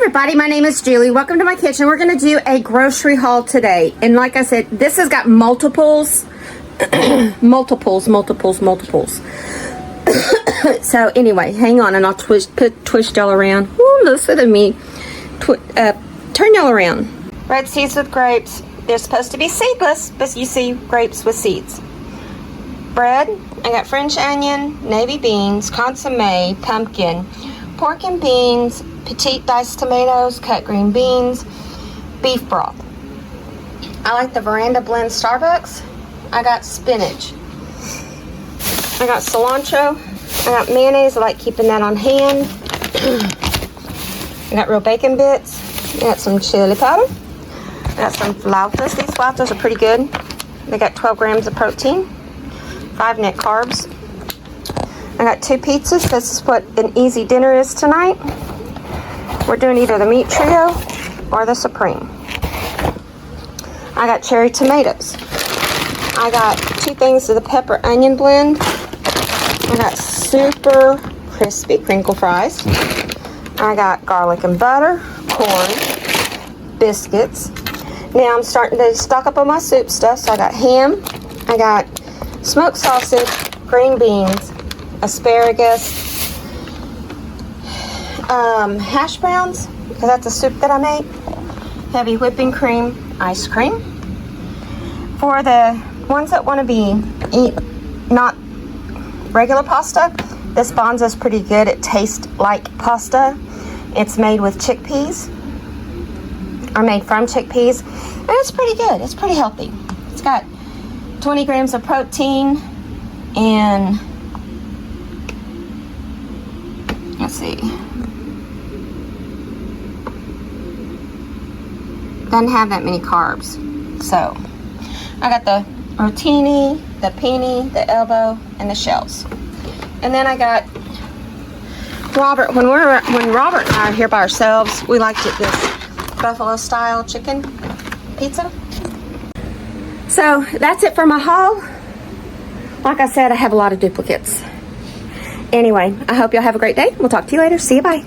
everybody, my name is Julie. Welcome to my kitchen. We're going to do a grocery haul today. And like I said, this has got multiples. multiples. So anyway, hang on and I'll twist y'all around. Ooh, listen to me. Turn y'all around. Red seeds with grapes. They're supposed to be seedless, but you see grapes with seeds. Bread. I got French onion, navy beans, consomme, pumpkin, pork and beans, petite diced tomatoes, cut green beans, beef broth. I like the Veranda Blend Starbucks. I got spinach. I got cilantro. I got mayonnaise. I like keeping that on hand. I got real bacon bits. I got some chili powder. I got some flautas. These flautas are pretty good. They got 12 grams of protein, 5 net carbs. I got 2 pizzas. This is what an easy dinner is tonight. We're doing either the meat trio or the supreme. I got cherry tomatoes. I got 2 things of the pepper onion blend. I got super crispy crinkle fries. I got garlic and butter, corn, biscuits. Now I'm starting to stock up on my soup stuff. So I got ham, I got smoked sausage, green beans, asparagus, hash browns, because that's a soup that I make, heavy whipping cream, ice cream. For the ones that want to be not regular pasta, this Bonza is pretty good. It tastes like pasta. It's made with chickpeas, or made from chickpeas, and it's pretty good. It's pretty healthy. It's got 20 grams of protein and let's see, doesn't have that many carbs. So I got the rotini, the pini, the elbow, and the shells. And then I got Robert. When Robert and I are here by ourselves, we like this buffalo style chicken pizza. So that's it for my haul. Like I said, I have a lot of duplicates. Anyway, I hope y'all have a great day. We'll talk to you later. See you, bye.